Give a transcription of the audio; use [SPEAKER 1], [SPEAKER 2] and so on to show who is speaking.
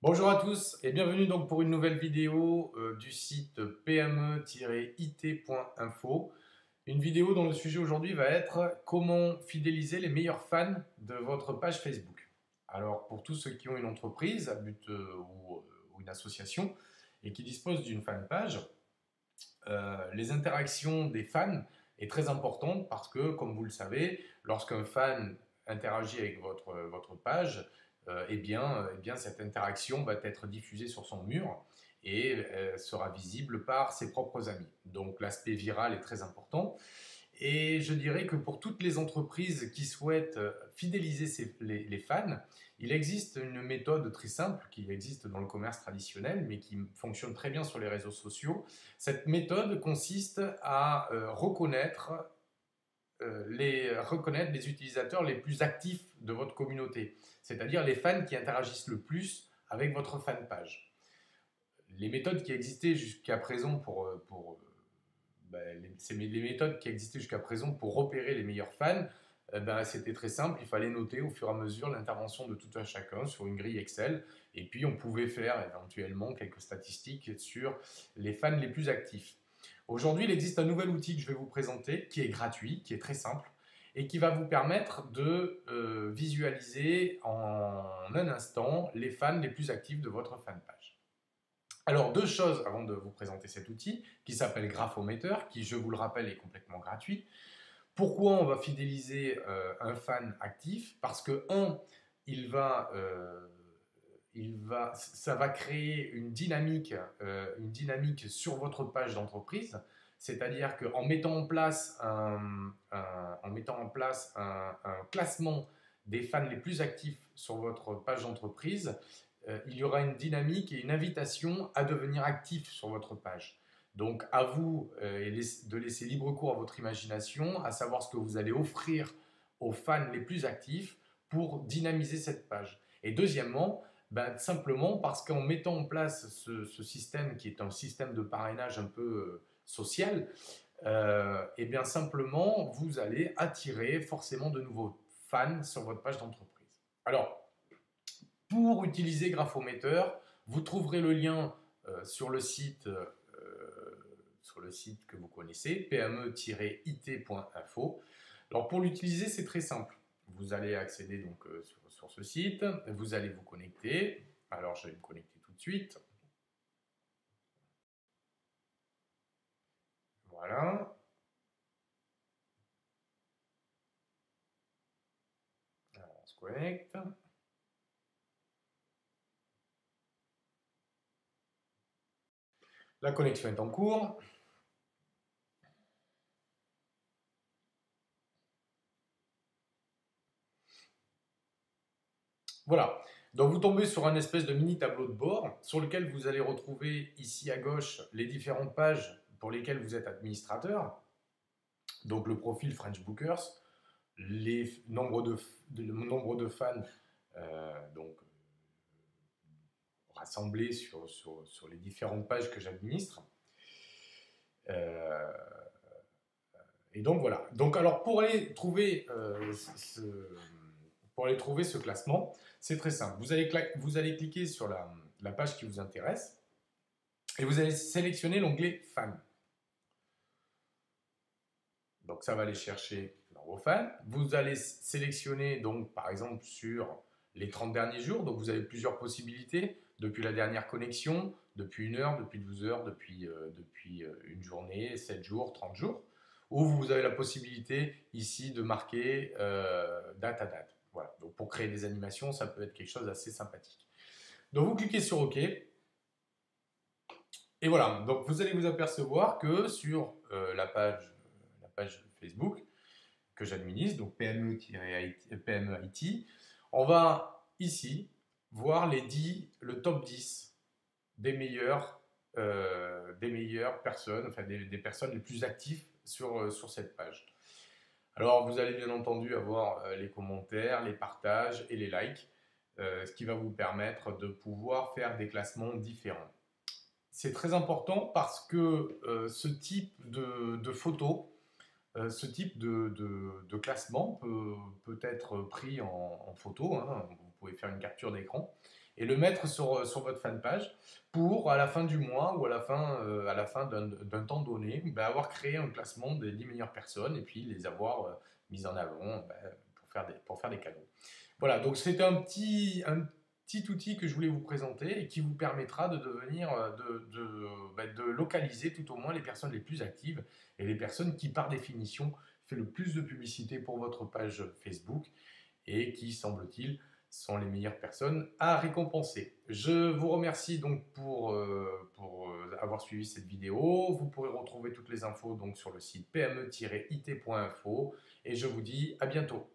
[SPEAKER 1] Bonjour à tous et bienvenue donc pour une nouvelle vidéo du site pme-it.info. Une vidéo dont le sujet aujourd'hui va être comment fidéliser les meilleurs fans de votre page Facebook. Alors pour tous ceux qui ont une entreprise à but ou une association et qui disposent d'une fanpage, les interactions des fans est très importante parce que, comme vous le savez, lorsqu'un fan interagit avec votre page, eh bien, cette interaction va être diffusée sur son mur et sera visible par ses propres amis. Donc l'aspect viral est très important. Et je dirais que pour toutes les entreprises qui souhaitent fidéliser les fans, il existe une méthode très simple qui existe dans le commerce traditionnel, mais qui fonctionne très bien sur les réseaux sociaux. Cette méthode consiste à reconnaître les utilisateurs les plus actifs de votre communauté, c'est-à-dire les fans qui interagissent le plus avec votre fanpage. Les méthodes qui existaient jusqu'à présent les méthodes qui existaient jusqu'à présent pour repérer les meilleurs fans, c'était très simple. Il fallait noter au fur et à mesure l'intervention de tout un chacun sur une grille Excel. Et puis, on pouvait faire éventuellement quelques statistiques sur les fans les plus actifs. Aujourd'hui, il existe un nouvel outil que je vais vous présenter qui est gratuit, qui est très simple et qui va vous permettre de visualiser en un instant les fans les plus actifs de votre fanpage. Alors, deux choses avant de vous présenter cet outil qui s'appelle Graphometer, qui, je vous le rappelle, est complètement gratuit. Pourquoi on va fidéliser un fan actif? Parce que, ça va créer une dynamique sur votre page d'entreprise. C'est-à-dire qu'en mettant en place un classement des fans les plus actifs sur votre page d'entreprise, il y aura une dynamique et une invitation à devenir actif sur votre page. Donc à vous de laisser libre cours à votre imagination, à savoir ce que vous allez offrir aux fans les plus actifs pour dynamiser cette page. Et deuxièmement, simplement parce qu'en mettant en place ce système qui est un système de parrainage un peu social, et bien simplement vous allez attirer forcément de nouveaux fans sur votre page d'entreprise. Alors, pour utiliser Graphometer, vous trouverez le lien sur le site que vous connaissez, pme-it.info. Alors pour l'utiliser, c'est très simple. Vous allez accéder donc sur ce site, vous allez vous connecter. Alors je vais me connecter tout de suite. Voilà. Alors, on se connecte. La connexion est en cours. Voilà. Donc vous tombez sur un espèce de mini tableau de bord sur lequel vous allez retrouver ici à gauche les différentes pages pour lesquelles vous êtes administrateur. Donc le profil French Bookers, le nombre de fans rassemblés sur les différentes pages que j'administre. Et donc voilà. Donc alors pour aller trouver ce classement, c'est très simple. Vous allez cliquer sur la page qui vous intéresse et vous allez sélectionner l'onglet Fans. Donc ça va aller chercher dans vos fans. Vous allez sélectionner donc par exemple sur les 30 derniers jours. Donc vous avez plusieurs possibilités depuis la dernière connexion, depuis 1 heure, depuis 12 heures, depuis une journée, 7 jours, 30 jours. Ou vous avez la possibilité ici de marquer date à date. Voilà. Donc pour créer des animations, ça peut être quelque chose d'assez sympathique. Donc vous cliquez sur OK. Et voilà, donc vous allez vous apercevoir que sur la page Facebook que j'administre, donc PME-IT, on va ici voir le top 10 des meilleures personnes, enfin des personnes les plus actives sur cette page. Alors vous allez bien entendu avoir les commentaires, les partages et les likes, ce qui va vous permettre de pouvoir faire des classements différents. C'est très important parce que ce type de photos, ce type de classement peut être pris en photo, hein, vous pouvez faire une capture d'écran, et le mettre sur votre fanpage pour, à la fin du mois ou à la fin d'un temps donné, ben, avoir créé un classement des 10 meilleures personnes et puis les avoir mises en avant ben, pour faire des cadeaux. Voilà, donc c'était un petit outil que je voulais vous présenter et qui vous permettra de devenir, ben, de localiser tout au moins les personnes les plus actives et les personnes qui, par définition, fait le plus de publicité pour votre page Facebook et qui, semble-t-il, sont les meilleures personnes à récompenser. Je vous remercie donc pour avoir suivi cette vidéo. Vous pourrez retrouver toutes les infos donc sur le site pme-it.info et je vous dis à bientôt.